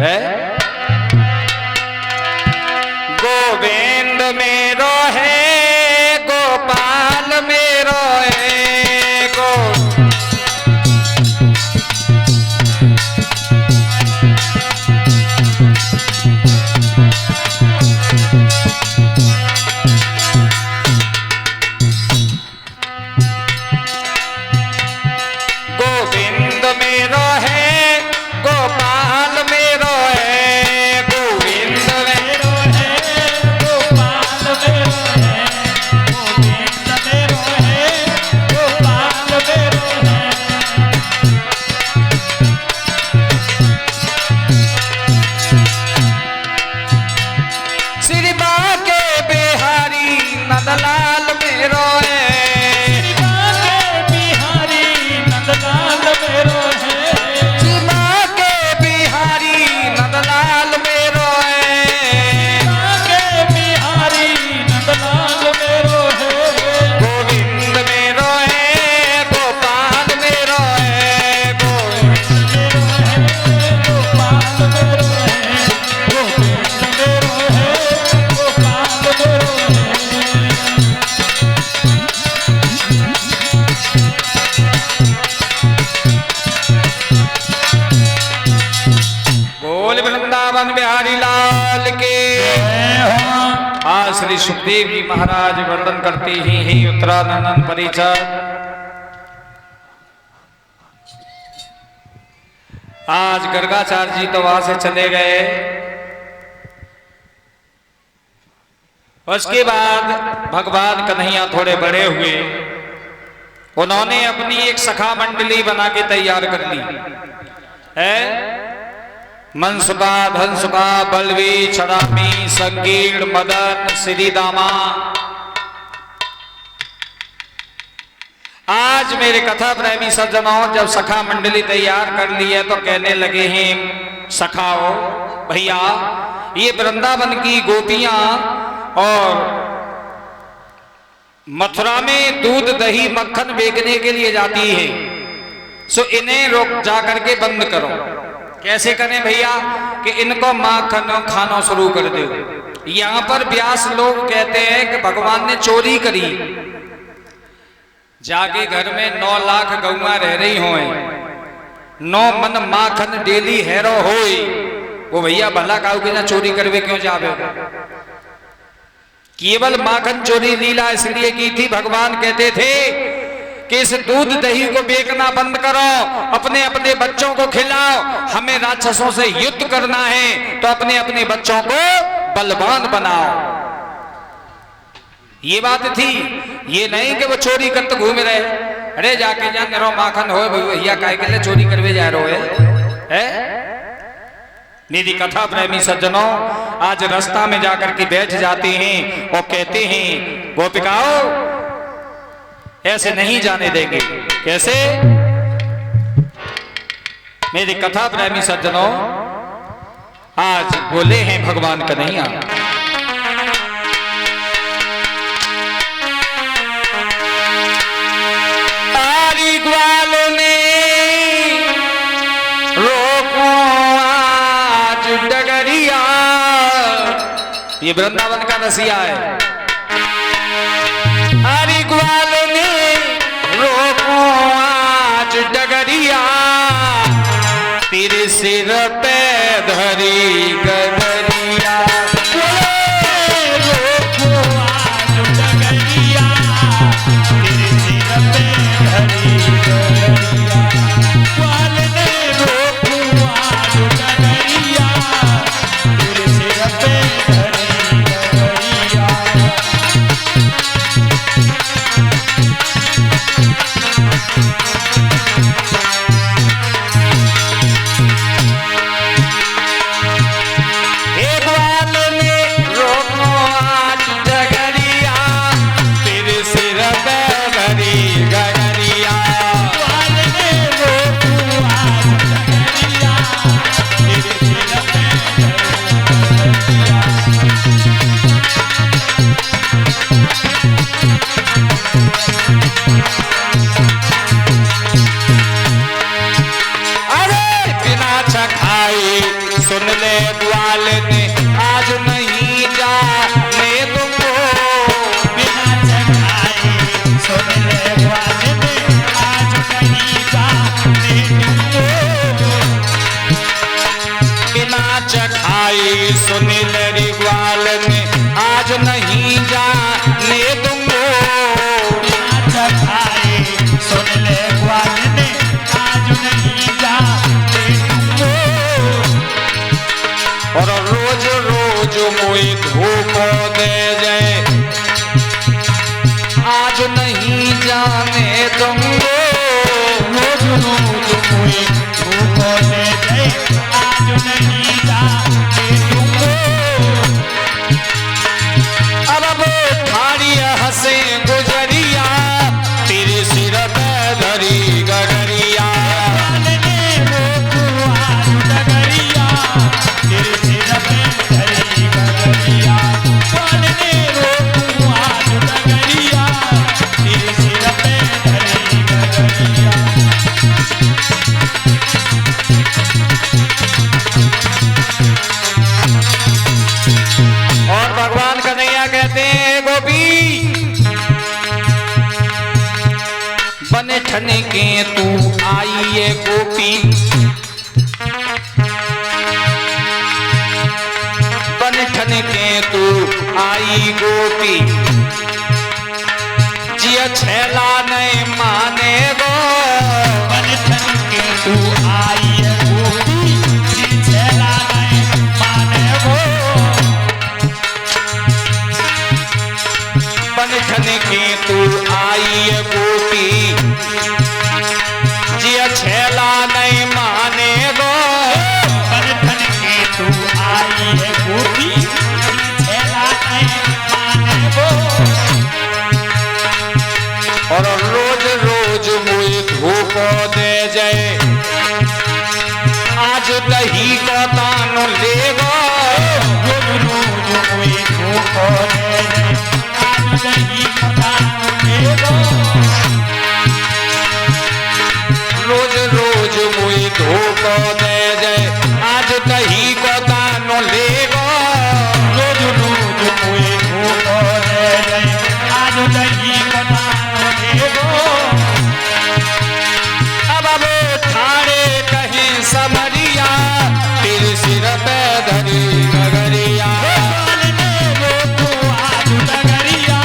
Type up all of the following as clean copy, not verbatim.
है गोविंद मेरो है गोपाल मेरो है गोविंद मेरो है गोपाल मेरो है गोविंद मेरो है गोपाल मेरो है गोविंद मेरो है गोपाल मेरो है श्री बाके बिहारी नंदलाल मेरो है बिहारी लाल के आज श्री सुखदेव जी महाराज वर्णन करते ही उत्तरानंदन परिचय। आज गर्गाचार्य जी तो वहां से चले गए। उसके बाद भगवान कन्हैया थोड़े बड़े हुए। उन्होंने अपनी एक सखा मंडली बना के तैयार कर ली है। मनसुबा धनसुबा बलवी छड़ामी संगीर्ण मदन श्रीदामा। आज मेरे कथा प्रेमी सज्जनों जब सखा मंडली तैयार कर ली है तो कहने लगे हैं सखाओ भैया ये वृंदावन की गोपियां और मथुरा में दूध दही मक्खन बेचने के लिए जाती है, सो इन्हें रोक जा करके बंद करो। कैसे करें भैया कि इनको माखन खाना शुरू कर दो। यहां पर व्यास लोग कहते हैं कि भगवान ने चोरी करी। जाके घर में 9 लाख गौवा रह रही हो 9 मन माखन डेली हैरो हो वो भैया भला काऊ के ना चोरी करवे क्यों जावे। केवल माखन चोरी लीला इसलिए की थी। भगवान कहते थे कि इस दूध दही को बेचना बंद करो, अपने अपने बच्चों को खिलाओ। हमें राक्षसों से युद्ध करना है तो अपने अपने बच्चों को बलवान बनाओ। ये बात थी, ये नहीं कि वो चोरी करते घूम रहे। अरे जाके जान रो माखन हो भैया काय के लिए चोरी करवे जा रहे है। निधि कथा प्रेमी सज्जनों आज रास्ता में जाकर के बैठ जाते हैं और कहते हैं गोपिकाओं ऐसे नहीं जाने देंगे। कैसे? मेरी कथा प्रेमी सज्जनों आज बोले हैं भगवान कन्हैया। तारी ग्वाल ने रोको आज डगरिया। ये वृंदावन का रसिया है। तारी ग्वाल रोको आज डगरिया तेरे सिर पे धरी गदरिया। रोको आज डगरिया तेरे सिर पे धरी गदरिया। ग्वाल ने रोको आज डगरिया तेरे सिर पे धरी गदरिया। हे सुन ले ग्वाल ने आज नहीं जाने तुमको। बिना चखाए सुन ले ग्वाल ने आज नहीं जाने तुमको। बिना चखाए सुन ले ग्वाल ने आज नहीं जाने तुमको। बिना चखाए सुन ले ग्वाल ने आज नहीं जाने तुमको। और रोज रोज मोई धोखो दे जाए आज नहीं जाने तुमको। रोज रोज मोई धोखो दे जाए आज नहीं जाने तुमको। अब ठाड़ी हंसे गुजरिया तेरे सिर पे धरी गगरिया। तेरे सिर पे धरी गगरिया। बोलने रोकू आज गगरिया तेरे सिर पे धरी गगरिया। और भगवान कन्हैया कहते हैं गोपी बने ठने के तू आई है गोपी। बने ठने के तू आई गोपी जिया छैला नहीं माने गो। बन ठन के तू आई है गोपी जी छैला नहीं माने वो। बन ठने के तू आई है गोपी जिया छैला नहीं माने गो। बन ठन के तू आई है गोपी छैला नहीं माने वो। और रोज रोज मुझे धोखो दे जाए आज दही का दान ले गो। रोज रोज कोई धोखो दे जाए आज नहीं पता लेगो। रोज रोज मुझे धोखो दे जाए आज दही का दान ले गो। रोज रोज कोई धोखो दे जाए आज नहीं पता लेगो। अब ठाणे कहीं समरिया तेरे सिर पे धरी गगरिया। बोलने रोकू आज गगरिया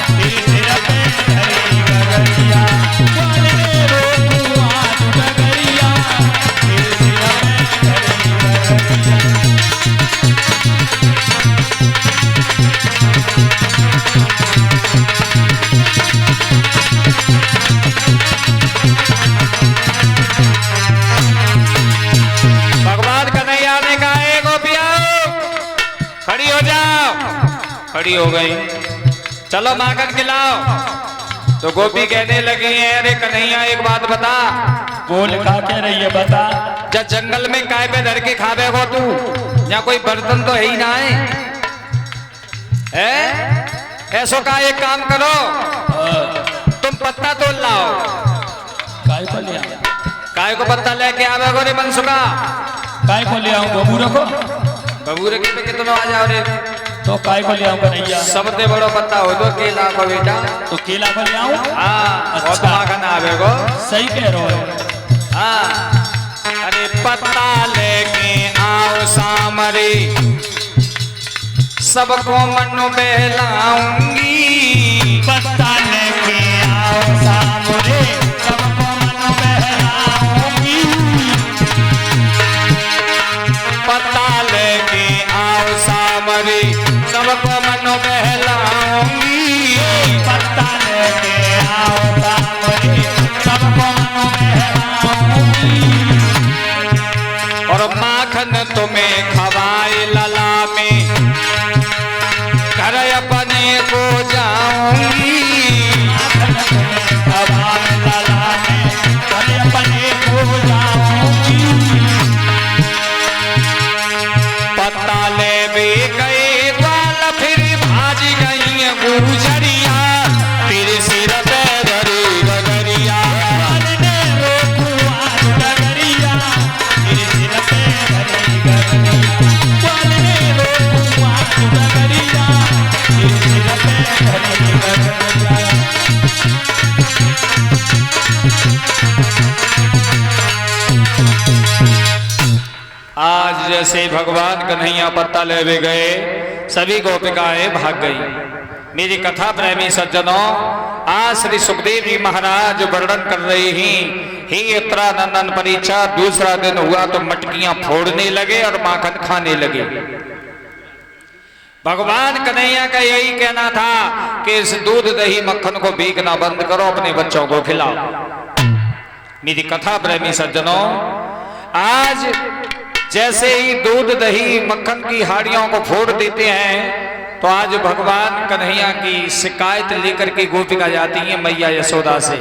तेरे सिर पे धरी गगरिया। बोलने रोकू आज गगरिया तेरे सिर पे धरी भगवान कन्हैया ने कहा "ए गोपिया खड़ी हो जाओ। खड़ी हो गई चलो माखन खिलाओ। तो गोपी कहने लगी है अरे कन्हैया एक बात बता बोल का कह रही है बता। जब जंगल में काय पे धर के खावे हो तू यहाँ कोई बर्तन तो है ही ना है ऐसो का एक काम करो तुम पत्ता तोड़ लाओ। काय को ले आऊं? काय को पत्ता लेके आवे गो रे मनसुका। काय को ले आऊं बबूरा को? बबूरे के पे कितना आ जाओ रे। तो काय को ले आऊं कन्हैया? सबसे बड़ो पत्ता हो तो केला को बेटा। तो केला को ले आऊं? हाँ अच्छा। बहुत माखन आवे गो। सही कह रहे हो। हाँ अरे पत्ता लेके आओ सामरे सबको मन बहलाऊंगी। पत्ता लेके आओ सामरे सबको मन बहलाऊंगी। पत्ता लेके आओ सामरे सबको मन बहलाऊंगी। पत्ता लेके आओ सामरे सबको मन बहलाऊंगी। और माखन तुम्हें खवाए लला में घर अपने को जाऊंगी। माखन तुम्हें खवाए लला में घर अपने को जाऊंगी। पत्ता ले भी गए ग्वाल फिर भाज गई गुजरिया तेरे सिर पे धरी गगरिया। बोलने रोकू आज गगरिया तेरे सिर पे धरी गगरिया। आज जैसे भगवान कन्हैया पत्ता लेवे गए, सभी गोपिकाएं भाग गई। मेरी कथा प्रेमी सज्जनों, आज श्री सुखदेव जी महाराज वर्णन कर रहे हैं, हे उत्तरानंदन परीक्षा दूसरा दिन हुआ तो मटकियां फोड़ने लगे और माखन खाने लगे। भगवान कन्हैया का यही कहना था कि इस दूध दही मक्खन को बेचना बंद करो, अपने बच्चों को खिलाओ। मेरी कथा प्रेमी सज्जनों, आज जैसे ही दूध दही मक्खन की हाड़ियों को फोड़ देते हैं, तो आज भगवान कन्हैया की शिकायत लेकर के गोपिका जाती हैं मैया यशोदा से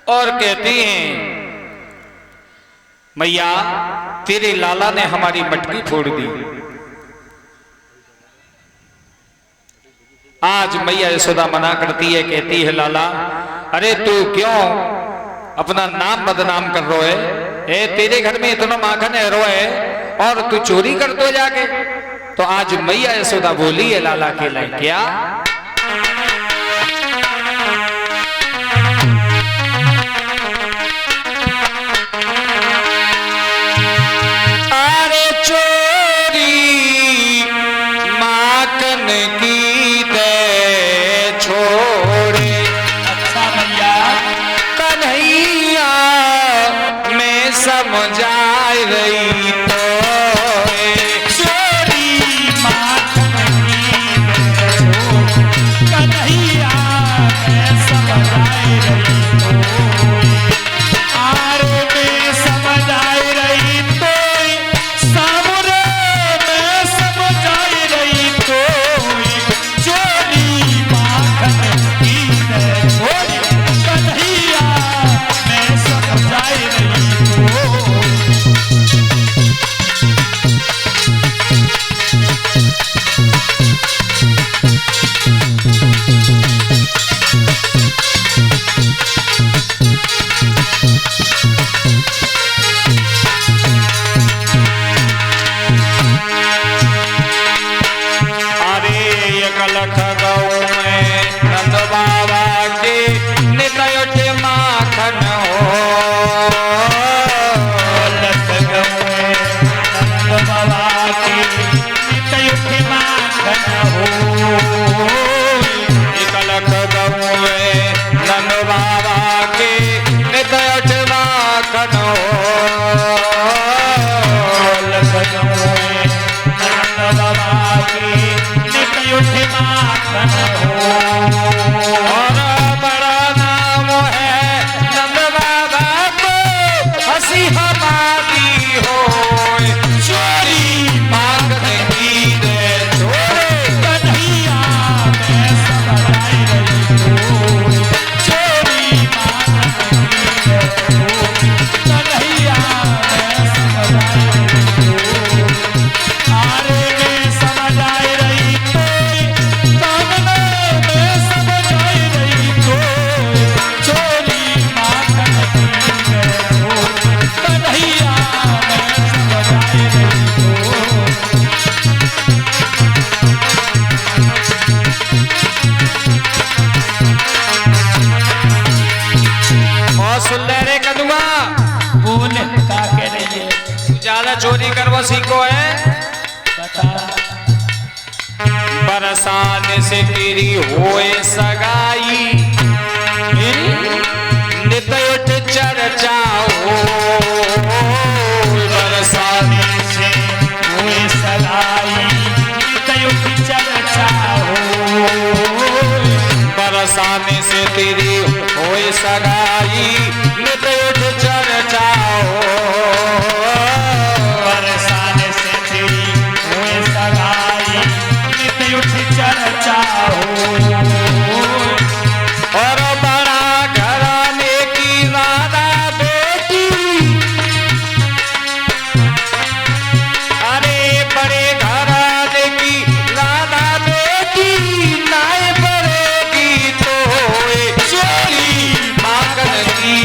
और कहती हैं, मैया तेरे लाला ने हमारी मटकी फोड़ दी। आज मैया यशोदा मना करती है, कहती है लाला अरे तू क्यों अपना नाम बदनाम कर रहे है? तेरे घर में इतना माखन है रोए और तू चोरी कर दो जाके। तो आज मैया यशोदा बोली है लाला के लिए, क्या अरे चोरी माखन की दे छोड़े। अच्छा भैया, कन्हैया मैं समझाई रही तो कन्हैया मैं समझ आई रही तो, आरे में समझ आई रही तो, सामने में समझ आई रही तो, चोरी माखन की छोड़ी कन्हैया मैं समझ आई रही तो। चोरी करवा सीखो है, बरसाने से तेरी होए सगाई, नित उठ चर्चा हो। बरसाने से हुए सगाई, नित उठ चर्चा हो। बरसाने से तेरी होए सगाई, नित उठ चर्चा हो। चर्चा हो और बड़ा घराने की राधा बेटी, अरे बड़े घराने की राधा बेटी नाय पड़ेगी तो चोरी माखन की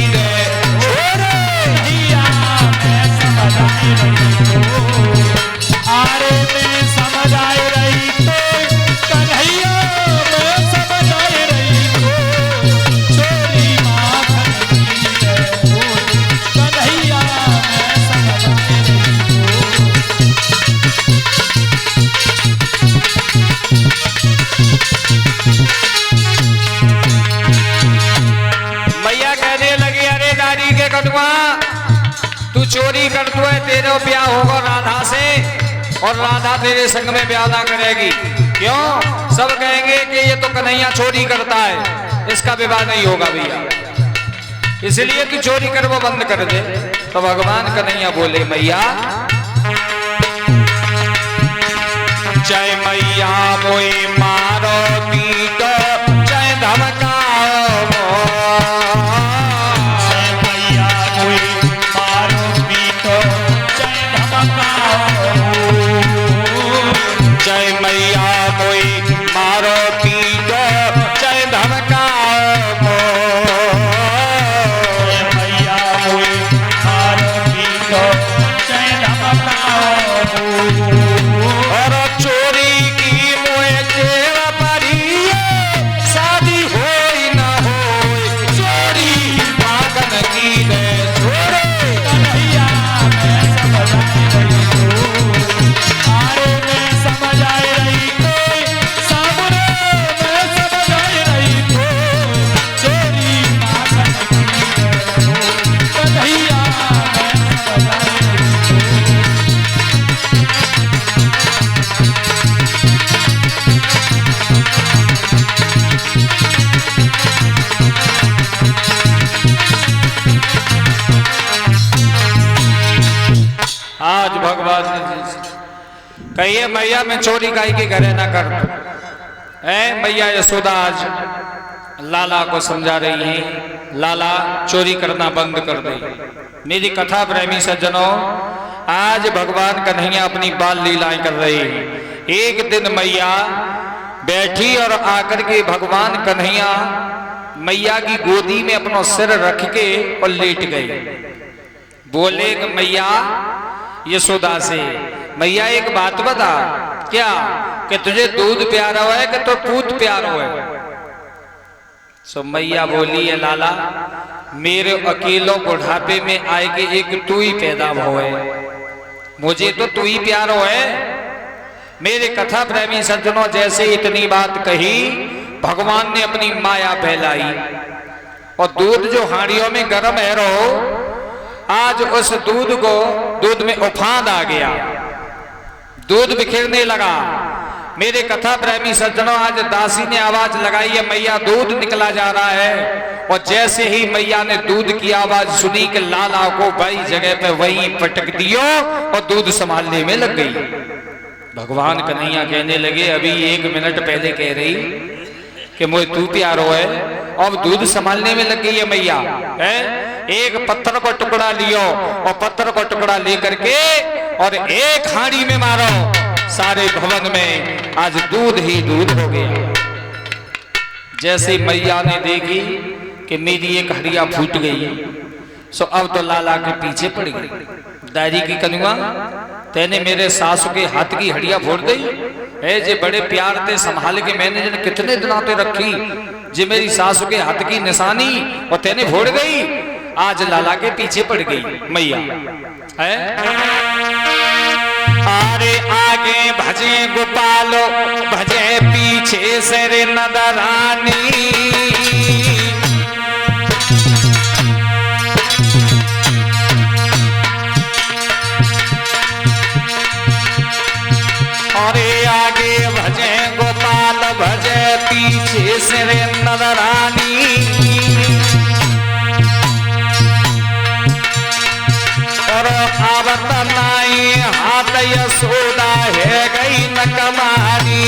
तेरा ब्याह होगा राधा से और राधा तेरे संग में ब्याह ना करेगी। क्यों? सब कहेंगे कि ये तो कन्हैया चोरी करता है, इसका विवाह नहीं होगा भैया। इसलिए कि चोरी कर वो बंद कर दे। तो भगवान कन्हैया बोले मैया जय मैया मोए मारो पीटो जय धमकाओ जय मैया मोए मारो पीटो जय धमकाओ जय मैया मोए मारो पीटो जय धमकाओ जय मैया मोए मारो पीटो जय धमकाओ और चोरी की मोए जेवा परी शादी होई न होई चोरी पागल की ने छोड़े कन्हैया मैं समझ आई रही हूँ आरे मैं समझ आई रही कोई सामने मैं समझ आई रही कोई चोरी पागल की है कन्हैया मैं समझ आई रही आज भगवान कहिए मैया मैं चोरी काई के घरे ना कर मैया यशोदा आज लाला को समझा रही है लाला चोरी करना बंद कर दे। मेरी कथा प्रेमी सज्जनों आज भगवान कन्हैया अपनी बाल लीलाएं कर रहे हैं। एक दिन मैया बैठी और आकर के भगवान कन्हैया मैया की गोदी में अपना सिर रख के और लेट गए। बोले कि मैया यशोदा से मैया एक बात बता क्या कि तुझे दूध प्यारा है कि तो पूत प्यारा है? सो मैया बोली है लाला मेरे अकेलों बुढ़ापे में आए के एक तू ही पैदा हुए, मुझे तो तू ही प्यारो है। मेरे कथा प्रेमी सज्जनों जैसे इतनी बात कही भगवान ने अपनी माया फैलाई और दूध जो हांडियों में गर्म है रहो आज उस दूध में उफान आ गया, दूध बिखरने लगा। मेरे कथा प्रेमी सज्जनों आज दासी ने आवाज लगाई है मैया दूध निकला जा रहा है और जैसे ही मैया ने दूध की आवाज सुनी कि लाला को वही जगह पे वहीं पटक दियो और दूध संभालने में लग गई। भगवान कन्हैया कहने लगे अभी 1 मिनट पहले कह रही कि मुझे तू प्यारो है अब दूध संभालने में लग गई है मैया है। एक पत्थर को टुकड़ा लियो और पत्थर को टुकड़ा लेकर के और एक हांडी में मारो, सारे भवन में आज दूध ही दूध हो गया। जैसे मैया ने देखी कि मेरी एक हड़िया फूट गई सो अब तो लाला के पीछे पड़ गई। दारी की कनुआ तेने मेरे सासू के हाथ की हड़िया फोड़ गई है जे बड़े प्यार से संभाल के मैंने जन कितने दिनों ते रखी जे मेरी सासू के हाथ की निशानी और तेने फोड़ गई। आज लाला के पीछे पड़ गई मैया है। आरे आगे भजे गोपालो भजे पीछे से रे नदरानी अरे आगे भजे गोपाल भजे पीछे से रे नदरानी और आवत नाई हाथ यशोदा है गई न कमानी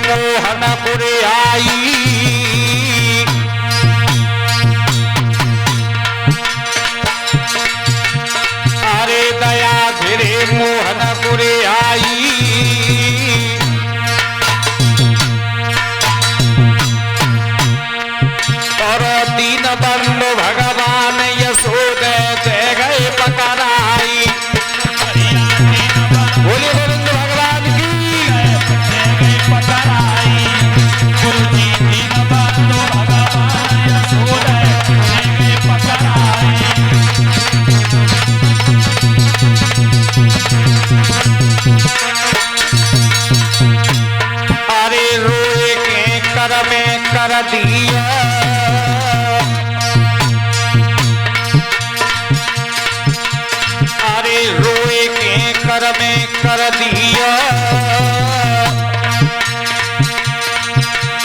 मोहनपुर आई अरे दया फिरे मोहनपुर आई और दीन बंधु भगवान यशोदा दे गए पकड़ाई। बोले गोविंद भगवान की पकड़ाई गुरुजी दीन बंधु भगवान दिया, अरे रोए के कर में कर दिया,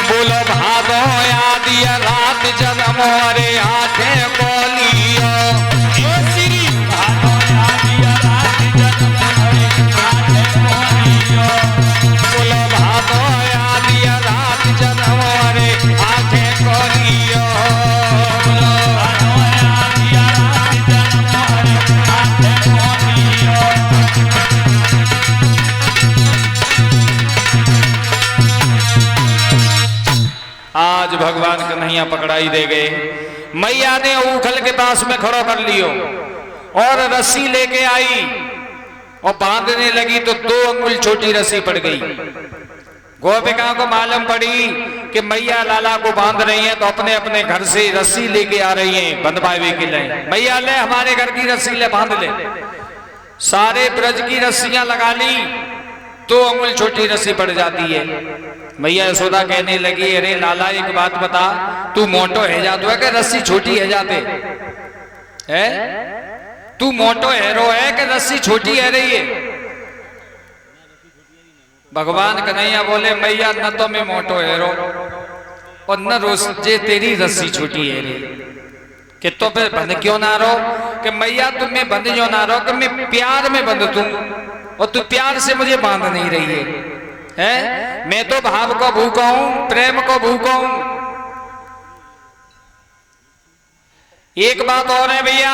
बोलो भादो आदि रात जन्म रे आठे बोलियो, आज भगवान कन्हैया पकड़ाई दे गए। मैया ने उखल के पास में खड़ो कर लियो और रस्सी लेके आई और बांधने लगी तो 2 अंगुल छोटी रस्सी पड़ गई। गोपिका को मालूम पड़ी कि मैया लाला को बांध रही हैं, तो अपने अपने घर से रस्सी लेके आ रही हैं बंधवावे के लिए। मैया ले हमारे घर की रस्सी ले बांध ले। सारे ब्रज की रस्सियां लगा ली, 2 अंगुल छोटी रस्सी पड़ जाती है। मैया यशोदा कहने लगी, अरे लाला एक बात बता, तू मोटो है जातो है कि रस्सी छोटी है जाते है? तू मोटो हैरो है कि रस्सी छोटी है रही है? भगवान कन्हैया बोले, मैया न तो मैं मोटो हैरो और न रोजे तेरी रस्सी छोटी है रही, कि तो फिर बंध क्यों ना रहो? कि मैया तुम्हें बंध क्यों ना रहो? कि मैं प्यार में बंध तू और तू प्यार से मुझे बांध नहीं रही है? मैं तो भाव को भूखा हूं, प्रेम को भूखा हूं। एक बात और है भैया,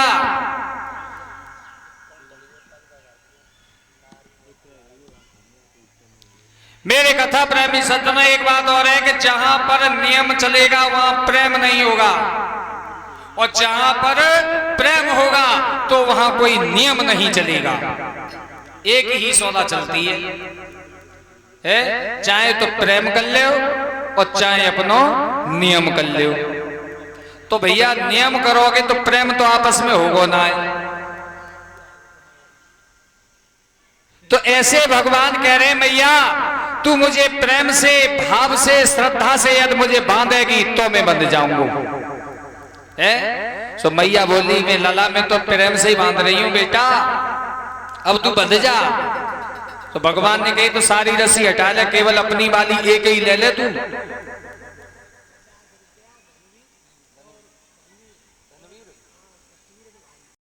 मेरे कथा प्रेमी सज्जनों, एक बात और है कि जहां पर नियम चलेगा वहां प्रेम नहीं होगा, और जहां पर प्रेम होगा तो वहां कोई नियम नहीं चलेगा। एक ही सौदा चलती है, चाहे तो प्रेम कर ले और चाहे अपनो नियम कर ले। तो भैया नियम करोगे तो प्रेम तो आपस में होगा ना है। तो ऐसे भगवान कह रहे, मैया तू मुझे प्रेम से, भाव से, श्रद्धा से यदि मुझे बांधेगी तो मैं बंध जाऊंगा। सो मैया बोली, मैं लला में तो प्रेम से ही बांध रही हूं बेटा, अब तू बंध जा। तो भगवान ने कही, तो सारी रस्सी हटा ले, केवल अपनी वाली एक ही ले ले तू।